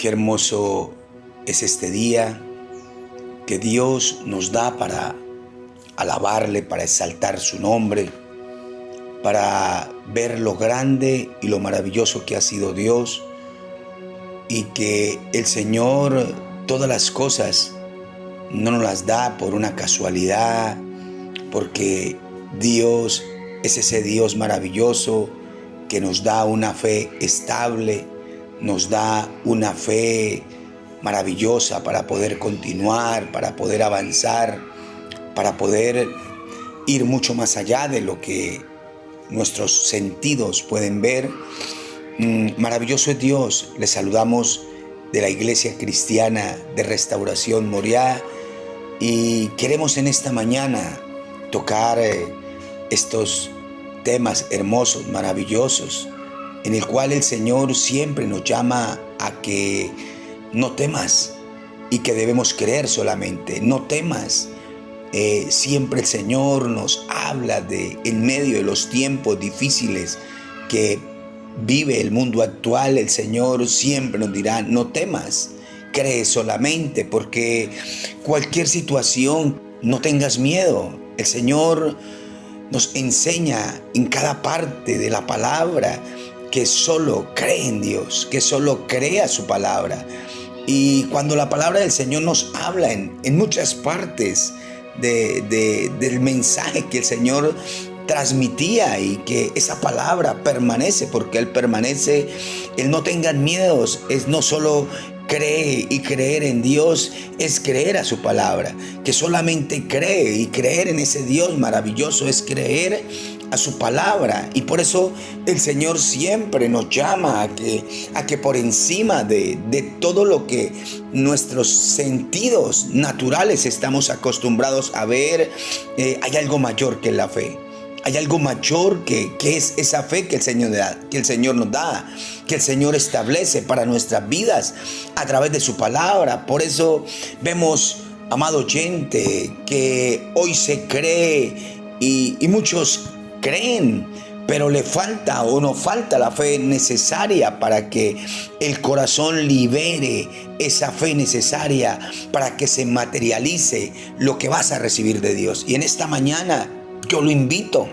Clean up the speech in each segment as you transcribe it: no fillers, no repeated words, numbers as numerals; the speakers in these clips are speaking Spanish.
Qué hermoso es este día que Dios nos da para alabarle, para exaltar su nombre, para ver lo grande y lo maravilloso que ha sido Dios, y que el Señor todas las cosas no nos las da por una casualidad, porque Dios es ese Dios maravilloso que nos da una fe estable, nos da una fe maravillosa para poder continuar, para poder avanzar, para poder ir mucho más allá de lo que nuestros sentidos pueden ver. Maravilloso es Dios. Les saludamos de la Iglesia Cristiana de Restauración Moriah y queremos en esta mañana tocar estos temas hermosos, maravillosos, en el cual el Señor siempre nos llama a que no temas y que debemos creer solamente. No temas. Siempre el Señor nos habla en medio de los tiempos difíciles que vive el mundo actual. El Señor siempre nos dirá: no temas, cree solamente, porque cualquier situación, no tengas miedo. El Señor nos enseña en cada parte de la palabra que solo cree en Dios, que solo crea su palabra. Y cuando la palabra del Señor nos habla en muchas partes del mensaje que el Señor transmitía, y que esa palabra permanece, porque Él permanece. El no tengan miedos es no solo cree, y creer en Dios es creer a su palabra, que solamente cree, y creer en ese Dios maravilloso es creer a su palabra. Y por eso el Señor siempre nos llama a que por encima de todo lo que nuestros sentidos naturales estamos acostumbrados a ver, hay algo mayor que la fe. Hay algo mayor que es esa fe que el Señor nos da, que el Señor establece para nuestras vidas a través de su palabra. Por eso vemos, amado oyente, que hoy se cree y muchos creen, pero le falta o nos falta la fe necesaria para que el corazón libere esa fe necesaria para que se materialice lo que vas a recibir de Dios. Y en esta mañana yo lo invito: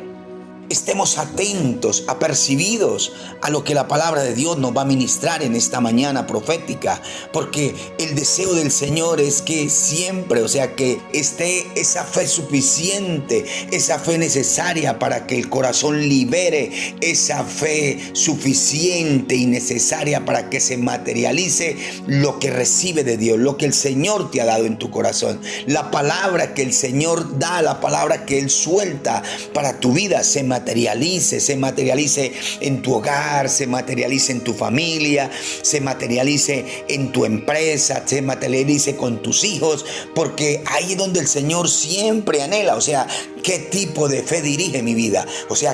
estemos atentos, apercibidos a lo que la palabra de Dios nos va a ministrar en esta mañana profética, porque el deseo del Señor es que siempre, que esté esa fe suficiente, esa fe necesaria para que el corazón libere esa fe suficiente y necesaria para que se materialice lo que recibe de Dios, lo que el Señor te ha dado en tu corazón. La palabra que el Señor da, la palabra que Él suelta para tu vida, se materialice en tu hogar, se materialice en tu familia, se materialice en tu empresa, se materialice con tus hijos, porque ahí es donde el Señor siempre anhela. ¿Qué tipo de fe dirige mi vida?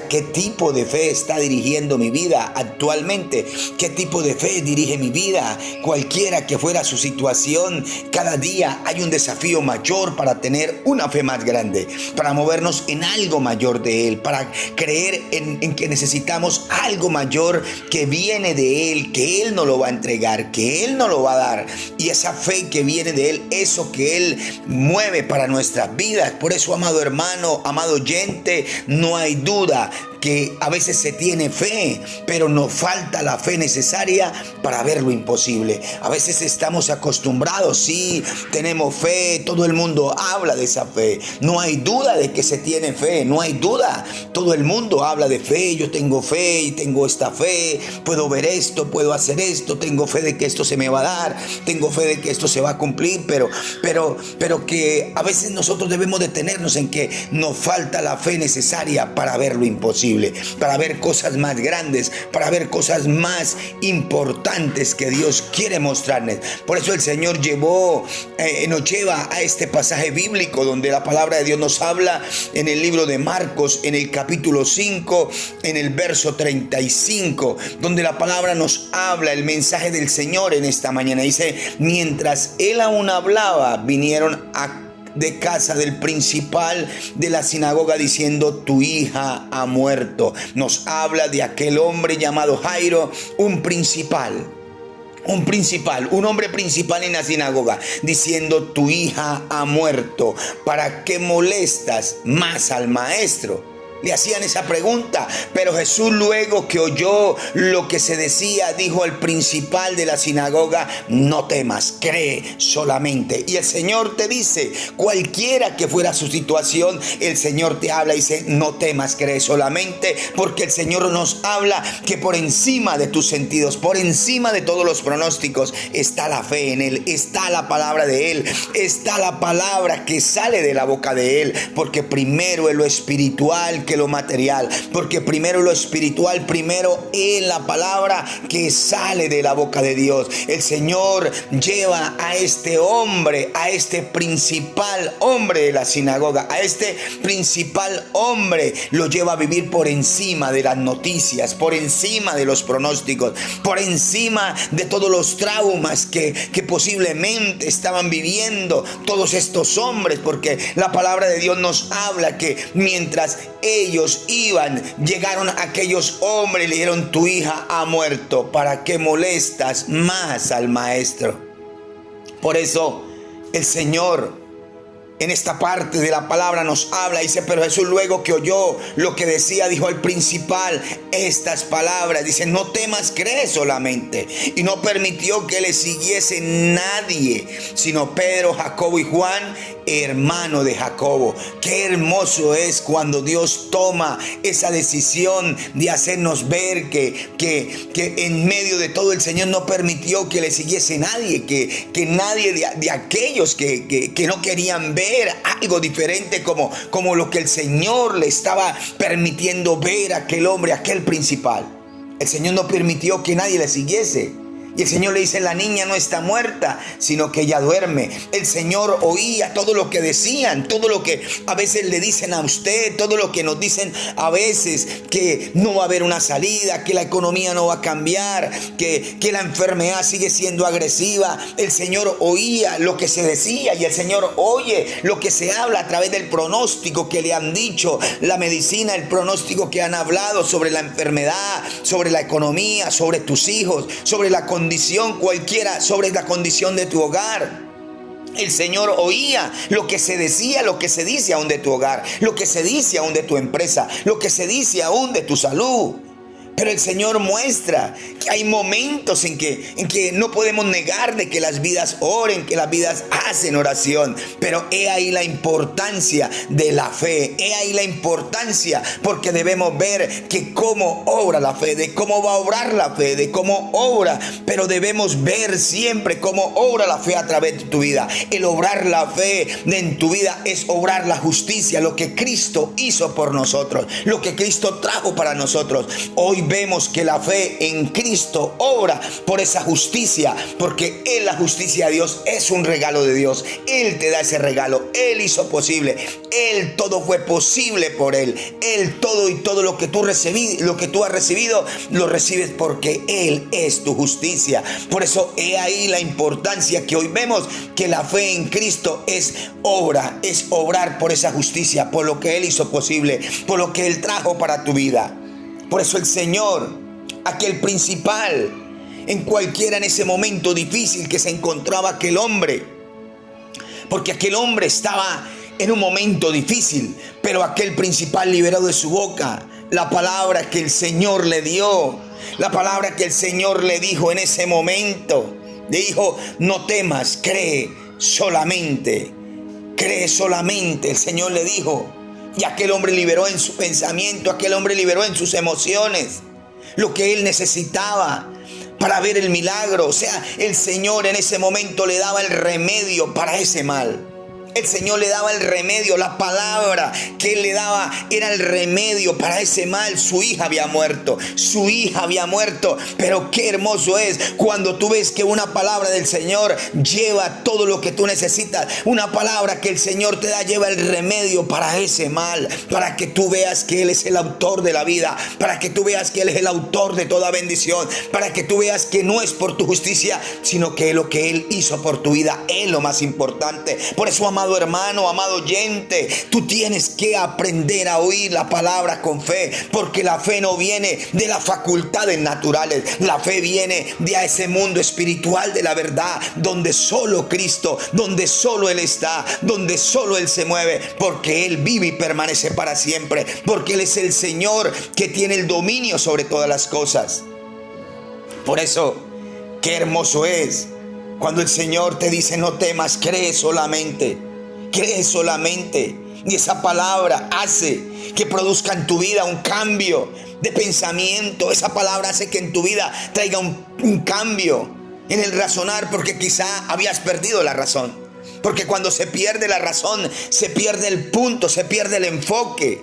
¿Qué tipo de fe está dirigiendo mi vida actualmente? ¿Qué tipo de fe dirige mi vida? Cualquiera que fuera su situación, cada día hay un desafío mayor para tener una fe más grande, para movernos en algo mayor de Él, para creer en que necesitamos algo mayor que viene de Él, que Él nos lo va a entregar, que Él nos lo va a dar. Y esa fe que viene de Él, eso que Él mueve para nuestras vidas. Por eso, amado hermano, amado oyente, no hay duda que a veces se tiene fe, pero nos falta la fe necesaria para ver lo imposible. A veces estamos acostumbrados, sí, tenemos fe, todo el mundo habla de esa fe. No hay duda de que se tiene fe, no hay duda. Todo el mundo habla de fe: yo tengo fe y tengo esta fe, puedo ver esto, puedo hacer esto, tengo fe de que esto se me va a dar, tengo fe de que esto se va a cumplir, pero que a veces nosotros debemos detenernos en que nos falta la fe necesaria para ver lo imposible, para ver cosas más grandes, para ver cosas más importantes que Dios quiere mostrarnos. Por eso el Señor nos lleva a este pasaje bíblico donde la palabra de Dios nos habla en el libro de Marcos, en el capítulo 5, en el verso 35, donde la palabra nos habla el mensaje del Señor en esta mañana. Dice: mientras Él aún hablaba, vinieron de casa del principal de la sinagoga diciendo: tu hija ha muerto. Nos habla de aquel hombre llamado Jairo, un principal un principal, un hombre principal en la sinagoga, diciendo: tu hija ha muerto, ¿para qué molestas más al maestro? Le hacían esa pregunta, pero Jesús, luego que oyó lo que se decía, dijo al principal de la sinagoga: no temas, cree solamente. Y el Señor te dice, cualquiera que fuera su situación, el Señor te habla y dice: no temas, cree solamente, porque el Señor nos habla que por encima de tus sentidos, por encima de todos los pronósticos, está la fe en Él, está la palabra de Él, está la palabra que sale de la boca de Él, porque primero es lo espiritual que lo material, porque primero lo espiritual, primero en la palabra que sale de la boca de Dios. El Señor lleva a este hombre, a este principal hombre de la sinagoga, a este principal hombre, lo lleva a vivir por encima de las noticias, por encima de los pronósticos, por encima de todos los traumas que posiblemente estaban viviendo todos estos hombres, porque la palabra de Dios nos habla que mientras ellos iban, llegaron aquellos hombres y le dijeron: tu hija ha muerto, ¿para qué molestas más al maestro? Por eso el Señor en esta parte de la palabra nos habla, dice: pero Jesús, luego que oyó lo que decía, dijo al principal estas palabras, dice: no temas, cree solamente. Y no permitió que le siguiese nadie, sino Pedro, Jacobo y Juan, hermano de Jacobo. Qué hermoso es cuando Dios toma esa decisión de hacernos ver que en medio de todo el Señor no permitió que le siguiese nadie, que nadie de aquellos que no querían ver algo diferente como lo que el Señor le estaba permitiendo ver a aquel hombre, a aquel principal. El Señor no permitió que nadie le siguiese. Y el Señor le dice: la niña no está muerta, sino que ella duerme. El Señor oía todo lo que decían, todo lo que a veces le dicen a usted, todo lo que nos dicen a veces, que no va a haber una salida, que la economía no va a cambiar, que la enfermedad sigue siendo agresiva. El Señor oía lo que se decía, y el Señor oye lo que se habla a través del pronóstico que le han dicho, la medicina, el pronóstico que han hablado sobre la enfermedad, sobre la economía, sobre tus hijos, sobre la condición cualquiera, sobre la condición de tu hogar. El Señor oía lo que se decía, lo que se dice aún de tu hogar, lo que se dice aún de tu empresa, lo que se dice aún de tu salud. Pero el Señor muestra que hay momentos en que no podemos negar de que las vidas oren, que las vidas hacen oración. Pero he ahí la importancia de la fe. He ahí la importancia, porque debemos ver que cómo obra la fe, de cómo va a obrar la fe, de cómo obra. Pero debemos ver siempre cómo obra la fe a través de tu vida. El obrar la fe en tu vida es obrar la justicia, lo que Cristo hizo por nosotros, lo que Cristo trajo para nosotros. Hoy vemos que la fe en Cristo obra por esa justicia, porque Él, la justicia de Dios, es un regalo de Dios. Él te da ese regalo, Él hizo posible, Él, todo fue posible por Él. Él, todo y todo lo que tú has recibido, lo recibes porque Él es tu justicia. Por eso he ahí la importancia que hoy vemos, que la fe en Cristo es obra, es obrar por esa justicia, por lo que Él hizo posible, por lo que Él trajo para tu vida. Por eso el Señor, aquel principal, en ese momento difícil que se encontraba aquel hombre, porque aquel hombre estaba en un momento difícil, pero aquel principal liberó de su boca la palabra que el Señor le dio, la palabra que el Señor le dijo en ese momento. Le dijo: no temas, cree solamente, cree solamente. El Señor le dijo. Y aquel hombre liberó en su pensamiento, aquel hombre liberó en sus emociones lo que él necesitaba para ver el milagro. O sea, el Señor en ese momento le daba el remedio para ese mal. El Señor le daba el remedio, la palabra que Él le daba era el remedio para ese mal. Su hija había muerto, pero qué hermoso es cuando tú ves que una palabra del Señor lleva todo lo que tú necesitas. Una palabra que el Señor te da lleva el remedio para ese mal, para que tú veas que Él es el autor de la vida, para que tú veas que Él es el autor de toda bendición, para que tú veas que no es por tu justicia, sino que lo que Él hizo por tu vida es lo más importante. Por eso, amado amado hermano, amado oyente, tú tienes que aprender a oír la palabra con fe, porque la fe no viene de las facultades naturales, la fe viene de ese mundo espiritual de la verdad, donde solo Cristo, donde solo Él está, donde solo Él se mueve, porque Él vive y permanece para siempre, porque Él es el Señor que tiene el dominio sobre todas las cosas. Por eso, qué hermoso es cuando el Señor te dice: no temas, cree solamente, cree solamente. Y esa palabra hace que produzca en tu vida un cambio de pensamiento. Esa palabra hace que en tu vida traiga un cambio en el razonar, porque quizá habías perdido la razón. Porque cuando se pierde la razón, se pierde el punto, se pierde el enfoque,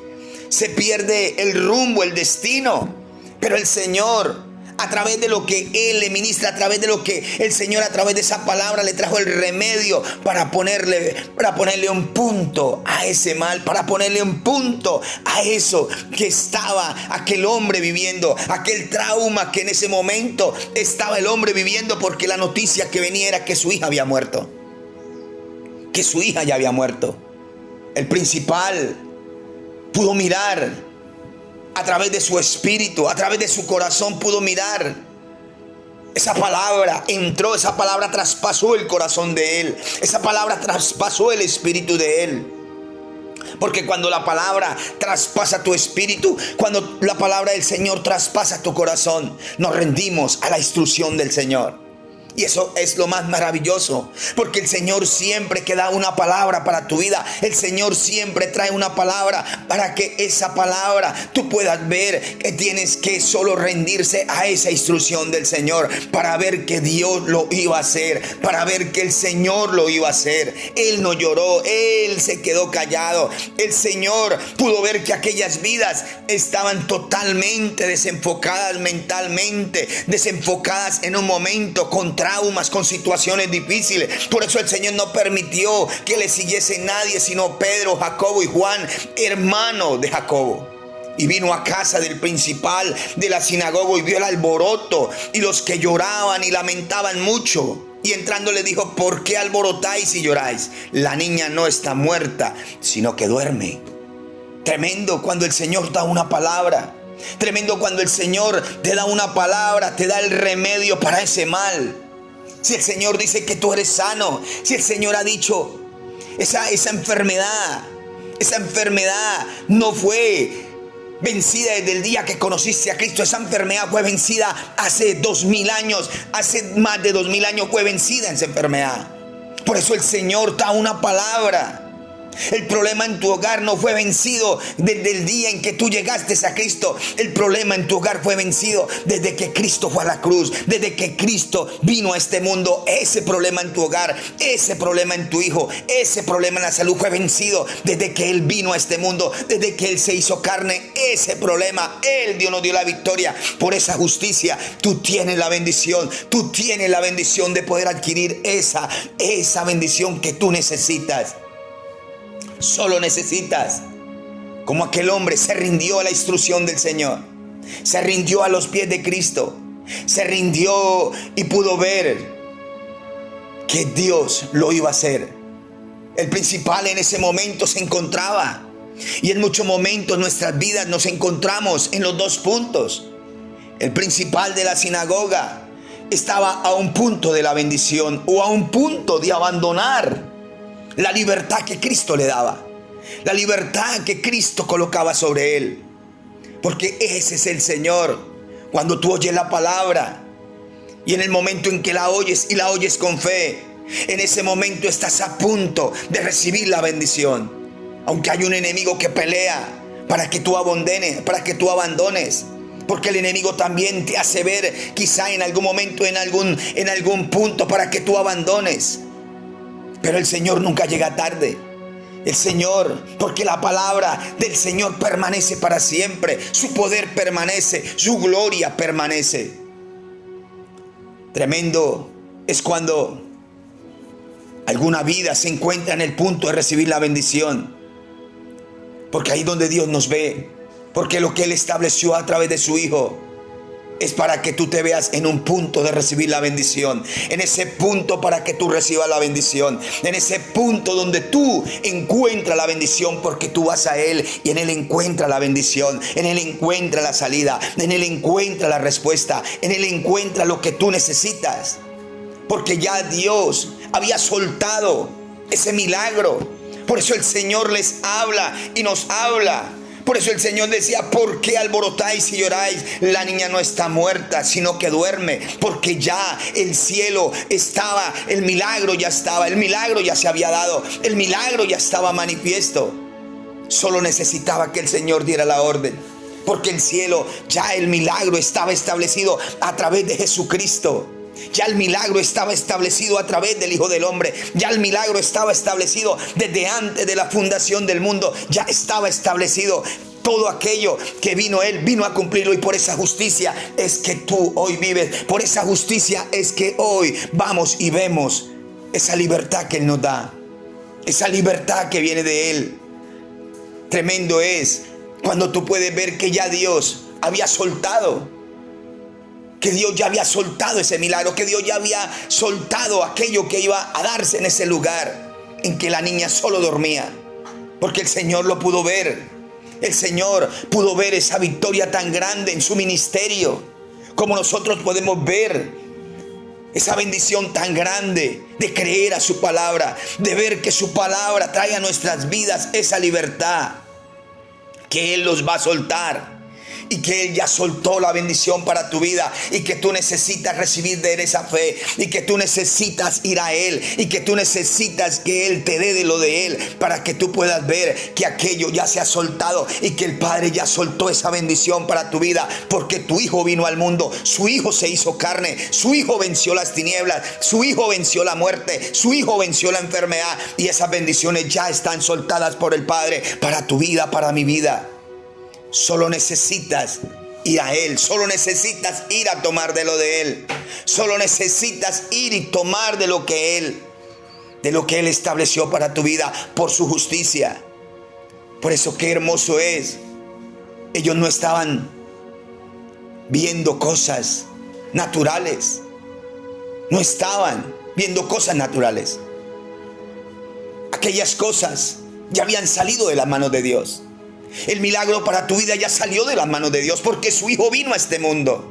se pierde el rumbo, el destino. Pero el Señor, a través de lo que Él le ministra, a través de lo que el Señor, a través de esa palabra, le trajo el remedio para ponerle un punto a ese mal, para ponerle un punto a eso que estaba aquel hombre viviendo, aquel trauma que en ese momento estaba el hombre viviendo, porque la noticia que venía era que su hija había muerto, que su hija ya había muerto. El principal pudo mirar a través de su espíritu, a través de su corazón, pudo mirar. Esa palabra entró, esa palabra traspasó el corazón de él, esa palabra traspasó el espíritu de él. Porque cuando la palabra traspasa tu espíritu, cuando la palabra del Señor traspasa tu corazón, nos rendimos a la instrucción del Señor. Y eso es lo más maravilloso, porque el Señor siempre que da una palabra para tu vida, el Señor siempre trae una palabra para que esa palabra tú puedas ver que tienes que solo rendirse a esa instrucción del Señor, para ver que Dios lo iba a hacer, para ver que el Señor lo iba a hacer. Él no lloró, Él se quedó callado. El Señor pudo ver que aquellas vidas estaban totalmente desenfocadas mentalmente, desenfocadas en un momento, con traumas, con situaciones difíciles. Por eso el Señor no permitió que le siguiese nadie sino Pedro, Jacobo y Juan, hermanos de Jacobo. Y vino a casa del principal de la sinagoga y vio el alboroto y los que lloraban y lamentaban mucho. Y entrando le dijo: ¿por qué alborotáis y lloráis? La niña no está muerta, sino que duerme. Tremendo cuando el Señor da una palabra. Tremendo cuando el Señor te da una palabra, te da el remedio para ese mal. Si el Señor dice que tú eres sano, si el Señor ha dicho esa enfermedad no fue vencida desde el día que conociste a Cristo. Esa enfermedad fue vencida hace 2000 años, hace más de 2000 años fue vencida esa enfermedad. Por eso el Señor da una palabra. El problema en tu hogar no fue vencido desde el día en que tú llegaste a Cristo. El problema en tu hogar fue vencido desde que Cristo fue a la cruz, desde que Cristo vino a este mundo. Ese problema en tu hogar, ese problema en tu hijo, ese problema en la salud fue vencido desde que Él vino a este mundo, desde que Él se hizo carne. Ese problema, Dios nos dio la victoria. Por esa justicia tú tienes la bendición, tú tienes la bendición de poder adquirir esa bendición que tú necesitas. Solo necesitas, como aquel hombre, se rindió a la instrucción del Señor, se rindió a los pies de Cristo, se rindió y pudo ver que Dios lo iba a hacer. El principal en ese momento se encontraba, y en muchos momentos en nuestras vidas nos encontramos en los dos puntos. El principal de la sinagoga estaba a un punto de la bendición, o a un punto de abandonar la libertad que Cristo le daba, la libertad que Cristo colocaba sobre él. Porque ese es el Señor. Cuando tú oyes la palabra y en el momento en que la oyes y la oyes con fe, en ese momento estás a punto de recibir la bendición. Aunque hay un enemigo que pelea para que tú abandones, porque el enemigo también te hace ver quizá en algún momento, en algún punto, para que tú abandones. Pero el Señor nunca llega tarde. El Señor, porque la palabra del Señor permanece para siempre. Su poder permanece, su gloria permanece. Tremendo es cuando alguna vida se encuentra en el punto de recibir la bendición. Porque ahí es donde Dios nos ve. Porque lo que Él estableció a través de su Hijo es para que tú te veas en un punto de recibir la bendición. En ese punto para que tú recibas la bendición. En ese punto donde tú encuentras la bendición, porque tú vas a Él y en Él encuentras la bendición. En Él encuentras la salida. En Él encuentras la respuesta. En Él encuentras lo que tú necesitas. Porque ya Dios había soltado ese milagro. Por eso el Señor les habla y nos habla. Por eso el Señor decía: ¿por qué alborotáis y lloráis? La niña no está muerta, sino que duerme. Porque ya el cielo estaba, el milagro ya estaba, el milagro ya se había dado, el milagro ya estaba manifiesto. Solo necesitaba que el Señor diera la orden. Porque el cielo, ya el milagro estaba establecido a través de Jesucristo. Ya el milagro estaba establecido a través del Hijo del Hombre. Ya el milagro estaba establecido desde antes de la fundación del mundo. Ya estaba establecido. Todo aquello que vino Él, vino a cumplirlo. Y por esa justicia es que tú hoy vives. Por esa justicia es que hoy vamos y vemos esa libertad que Él nos da. Esa libertad que viene de Él. Tremendo es cuando tú puedes ver que ya Dios había soltado. Que Dios ya había soltado ese milagro, que Dios ya había soltado aquello que iba a darse en ese lugar en que la niña solo dormía. Porque el Señor lo pudo ver. El Señor pudo ver esa victoria tan grande en su ministerio. Como nosotros podemos ver esa bendición tan grande de creer a su palabra, de ver que su palabra trae a nuestras vidas esa libertad, que Él los va a soltar. Y que Él ya soltó la bendición para tu vida. Y que tú necesitas recibir de Él esa fe. Y que tú necesitas ir a Él. Y que tú necesitas que Él te dé de lo de Él. Para que tú puedas ver que aquello ya se ha soltado. Y que el Padre ya soltó esa bendición para tu vida. Porque tu Hijo vino al mundo. Su Hijo se hizo carne. Su Hijo venció las tinieblas. Su Hijo venció la muerte. Su Hijo venció la enfermedad. Y esas bendiciones ya están soltadas por el Padre. Para tu vida, para mi vida. Solo necesitas ir a Él. Solo necesitas ir a tomar de lo de Él. Solo necesitas ir y tomar de lo que Él estableció para tu vida por su justicia. Por eso qué hermoso es. Ellos no estaban viendo cosas naturales. No estaban viendo cosas naturales. Aquellas cosas ya habían salido de las manos de Dios. El milagro para tu vida ya salió de las manos de Dios porque su Hijo vino a este mundo.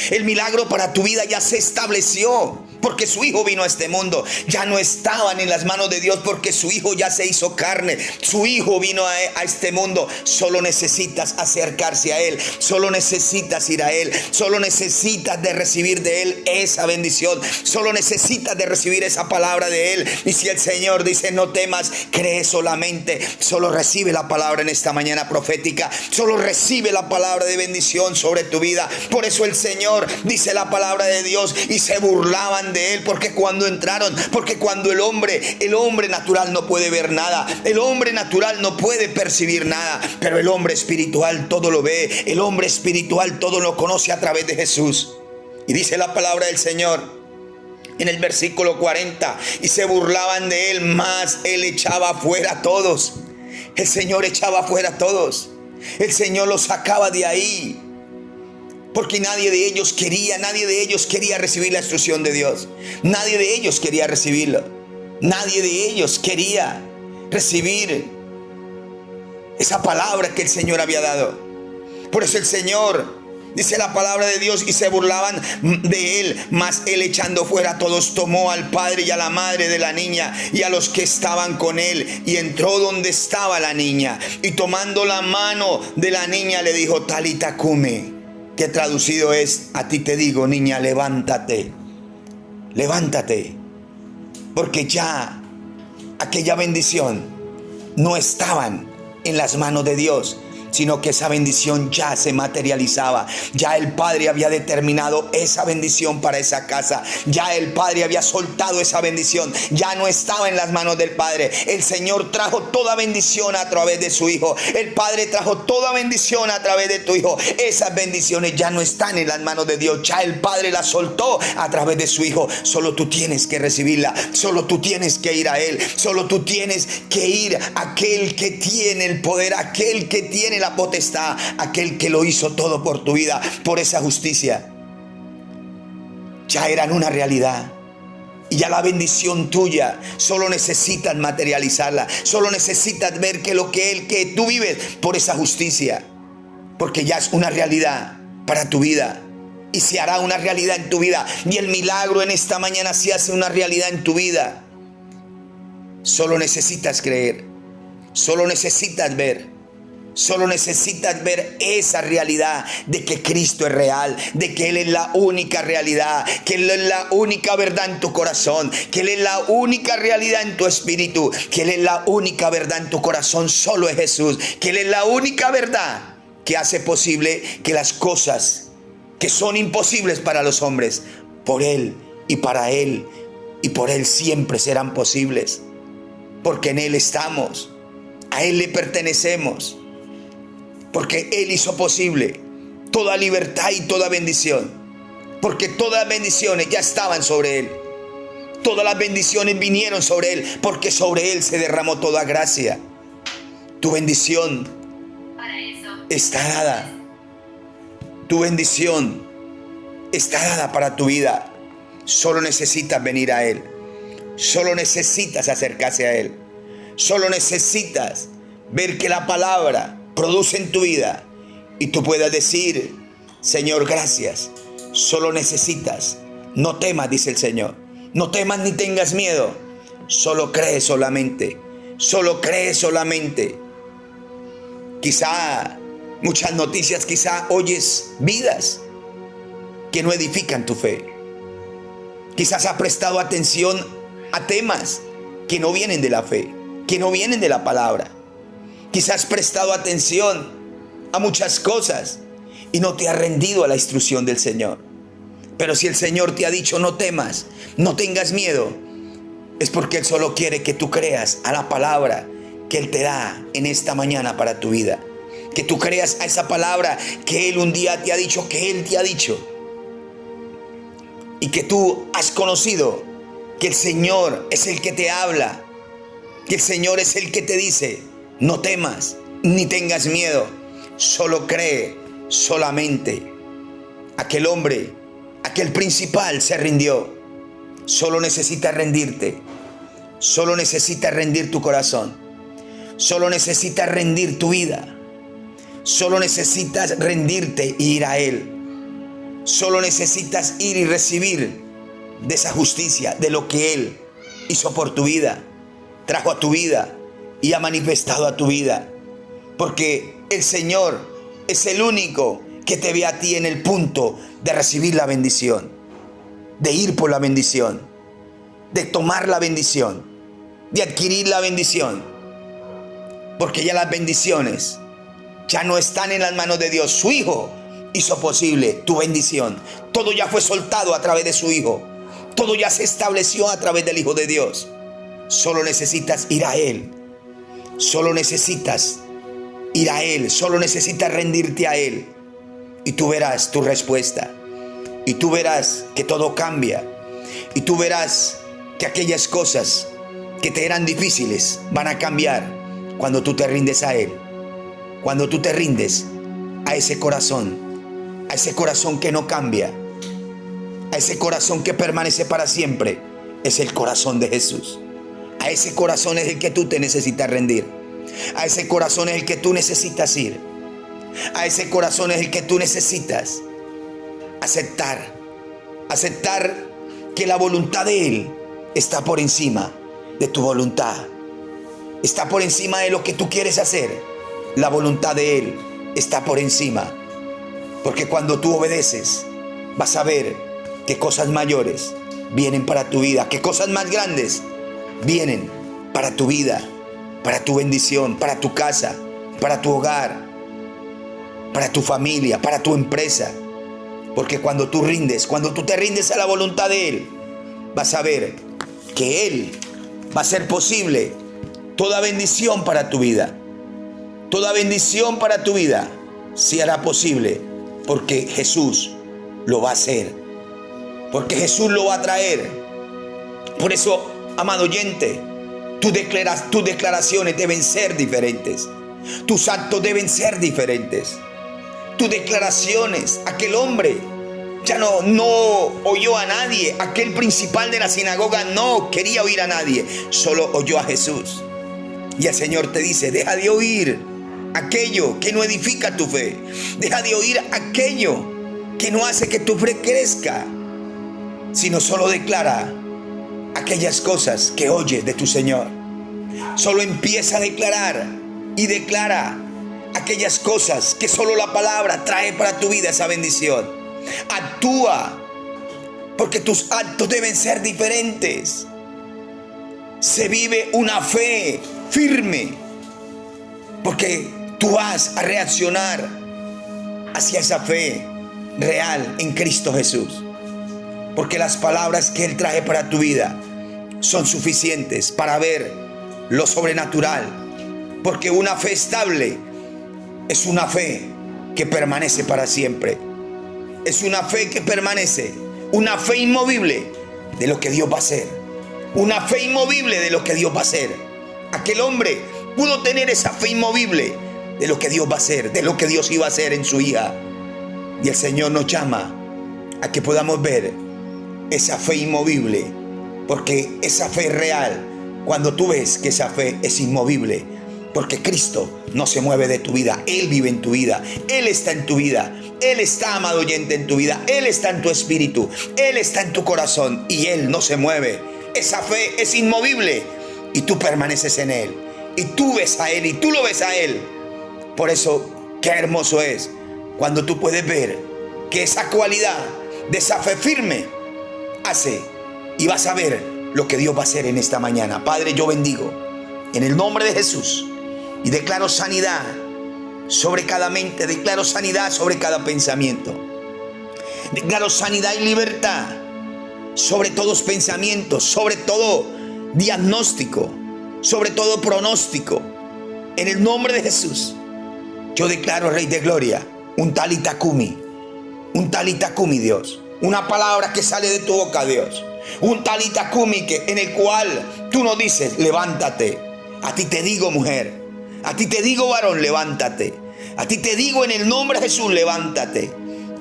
El milagro para tu vida ya se estableció porque su Hijo vino a este mundo. Ya no estaban en las manos de Dios porque su Hijo ya se hizo carne. Su Hijo vino a este mundo. Solo necesitas acercarse a Él. Solo necesitas ir a Él. Solo necesitas de recibir de Él esa bendición. Solo necesitas de recibir esa palabra de Él. Y si el Señor dice: no temas, cree solamente. Solo recibe la palabra en esta mañana profética. Solo recibe la palabra de bendición sobre tu vida. Por eso el Señor dice la palabra de Dios: y se burlaban de Él, porque cuando entraron, porque cuando el hombre natural no puede ver nada, el hombre natural no puede percibir nada, pero el hombre espiritual todo lo ve, el hombre espiritual todo lo conoce a través de Jesús. Y dice la palabra del Señor en el versículo 40: y se burlaban de Él, mas Él echaba fuera a todos. El Señor echaba fuera a todos. El Señor los sacaba de ahí. Porque nadie de ellos quería recibir la instrucción de Dios. Nadie de ellos quería recibirlo. Nadie de ellos quería recibir esa palabra que el Señor había dado. Por eso el Señor, dice la palabra de Dios: y se burlaban de Él, mas Él, echando fuera a todos, tomó al padre y a la madre de la niña y a los que estaban con Él, y entró donde estaba la niña, y tomando la mano de la niña le dijo: Talita cumi, que traducido es: a ti te digo, niña, levántate. Levántate. Porque ya aquella bendición no estaban en las manos de Dios, sino que esa bendición ya se materializaba. Ya el Padre había determinado esa bendición para esa casa. Ya el Padre había soltado esa bendición. Ya no estaba en las manos del Padre. El Señor trajo toda bendición a través de su Hijo. El Padre trajo toda bendición a través de tu Hijo. Esas bendiciones ya no están en las manos de Dios. Ya el Padre las soltó a través de su Hijo. Solo tú tienes que recibirla. Solo tú tienes que ir a Él. Solo tú tienes que ir a aquel que tiene el poder, aquel que tiene la potestad, aquel que lo hizo todo por tu vida, por esa justicia. ya eran una realidad. Y ya la bendición tuya, solo necesitas materializarla. Solo necesitas ver que lo que tú vives por esa justicia. Porque ya es una realidad para tu vida. Y se hará una realidad en tu vida. Y el milagro en esta mañana se hace una realidad en tu vida. Solo necesitas creer. Solo necesitas ver. Solo necesitas ver esa realidad de que Cristo es real, de que Él es la única realidad, que Él es la única verdad en tu corazón, que Él es la única realidad en tu espíritu, que Él es la única verdad en tu corazón. Solo es Jesús, que Él es la única verdad que hace posible que las cosas que son imposibles para los hombres, por Él y para Él y por Él siempre serán posibles, porque en Él estamos, a Él le pertenecemos. Porque Él hizo posible toda libertad y toda bendición. Porque todas las bendiciones ya estaban sobre Él. Todas las bendiciones vinieron sobre Él. Porque sobre Él se derramó toda gracia. Tu bendición está dada. Tu bendición está dada para tu vida. Solo necesitas venir a Él. Solo necesitas acercarse a Él. Solo necesitas ver que la palabra produce en tu vida y tú puedas decir: Señor, gracias. Solo necesitas, no temas, dice el Señor, no temas ni tengas miedo, solo cree solamente, solo cree solamente. Quizá muchas noticias, quizá oyes vidas que no edifican tu fe. Quizás has prestado atención a temas que no vienen de la fe, que no vienen de la palabra. Quizás has prestado atención a muchas cosas y no te has rendido a la instrucción del Señor. Pero si el Señor te ha dicho no temas, no tengas miedo, es porque Él solo quiere que tú creas a la palabra que Él te da en esta mañana para tu vida. Que tú creas a esa palabra que Él un día te ha dicho, que Él te ha dicho. Y que tú has conocido que el Señor es el que te habla, que el Señor es el que te dice: no temas, ni tengas miedo, solo cree solamente. Aquel hombre, aquel principal se rindió. Solo necesitas rendirte. Solo necesitas rendir tu corazón. Solo necesitas rendir tu vida. Solo necesitas rendirte e ir a Él. Solo necesitas ir y recibir de esa justicia, de lo que Él hizo por tu vida, trajo a tu vida y ha manifestado a tu vida. Porque el Señor es el único que te ve a ti en el punto de recibir la bendición, de ir por la bendición, de tomar la bendición, de adquirir la bendición. Porque ya las bendiciones ya no están en las manos de Dios. Su Hijo hizo posible tu bendición. Todo ya fue soltado a través de su Hijo. Todo ya se estableció a través del Hijo de Dios. Solo necesitas ir a Él. Solo necesitas ir a Él, solo necesitas rendirte a Él. Y tú verás tu respuesta. Y tú verás que todo cambia. Y tú verás que aquellas cosas que te eran difíciles van a cambiar cuando tú te rindes a Él. Cuando tú te rindes a ese corazón que no cambia, a ese corazón que permanece para siempre. Es el corazón de Jesús. A ese corazón es el que tú te necesitas rendir. A ese corazón es el que tú necesitas ir. A ese corazón es el que tú necesitas aceptar. Aceptar que la voluntad de Él está por encima de tu voluntad. Está por encima de lo que tú quieres hacer. La voluntad de Él está por encima. Porque cuando tú obedeces, vas a ver que cosas mayores vienen para tu vida, que cosas más grandes vienen para tu vida, para tu bendición, para tu casa, para tu hogar, para tu familia, para tu empresa. Porque cuando tú te rindes a la voluntad de Él, vas a ver que Él va a hacer posible toda bendición para tu vida. Toda bendición para tu vida se hará posible porque Jesús lo va a hacer. Porque Jesús lo va a traer. Por eso, amado oyente, tus declaraciones deben ser diferentes. Tus actos deben ser diferentes. Tus declaraciones, aquel hombre ya no oyó a nadie. Aquel principal de la sinagoga no quería oír a nadie, solo oyó a Jesús. Y el Señor te dice: deja de oír aquello que no edifica tu fe. Deja de oír aquello que no hace que tu fe crezca, sino solo declara aquellas cosas que oyes de tu Señor. Solo empieza a declarar y declara aquellas cosas que solo la palabra trae para tu vida esa bendición. Actúa, porque tus actos deben ser diferentes. Se vive una fe firme, porque tú vas a reaccionar hacia esa fe real en Cristo Jesús. Porque las palabras que Él trae para tu vida son suficientes para ver lo sobrenatural. Porque una fe estable es una fe que permanece para siempre. Es una fe que permanece, una fe inmovible de lo que Dios va a hacer. Una fe inmovible de lo que Dios va a hacer. Aquel hombre pudo tener esa fe inmovible de lo que Dios va a hacer, de lo que Dios iba a hacer en su hija. Y el Señor nos llama a que podamos ver esa fe inmovible, porque esa fe es real cuando tú ves que esa fe es inmovible, porque Cristo no se mueve de tu vida. Él vive en tu vida, Él está en tu vida, Él está, amado oyente, en tu vida, Él está en tu espíritu, Él está en tu corazón y Él no se mueve. Esa fe es inmovible y tú permaneces en Él, y tú ves a Él y tú lo ves a Él. Por eso, qué hermoso es cuando tú puedes ver que esa cualidad de esa fe firme hace, y vas a ver lo que Dios va a hacer en esta mañana. Padre, yo bendigo en el nombre de Jesús y declaro sanidad sobre cada mente, declaro sanidad sobre cada pensamiento, declaro sanidad y libertad sobre todos pensamientos, sobre todo diagnóstico, sobre todo pronóstico. En el nombre de Jesús yo declaro, Rey de Gloria, un talitha cumi, Dios, una palabra que sale de tu boca, Dios, un talitha cumi en el cual tú no dices: levántate. A ti te digo, mujer, a ti te digo, varón, levántate. A ti te digo, en el nombre de Jesús, levántate.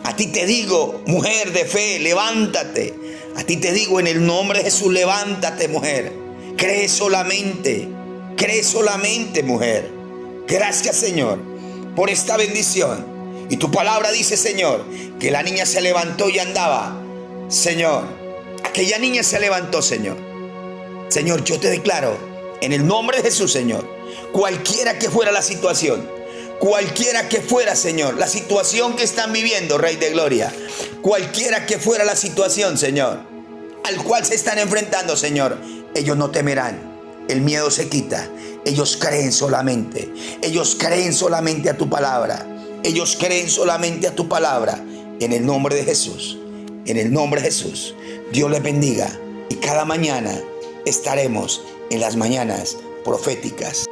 A ti te digo, mujer de fe, levántate. A ti te digo, en el nombre de Jesús, levántate, mujer. Cree solamente, mujer. Gracias, Señor, por esta bendición. Y tu palabra dice, Señor, que la niña se levantó y andaba. Señor, aquella niña se levantó, Señor. Señor, yo te declaro, en el nombre de Jesús, Señor, cualquiera que fuera la situación, cualquiera que fuera, Señor, la situación que están viviendo, Rey de Gloria, cualquiera que fuera la situación, Señor, al cual se están enfrentando, Señor, ellos no temerán. El miedo se quita. Ellos creen solamente. Ellos creen solamente a tu palabra. Ellos creen solamente a tu palabra. En el nombre de Jesús. En el nombre de Jesús. Dios les bendiga. Y cada mañana estaremos en las mañanas proféticas.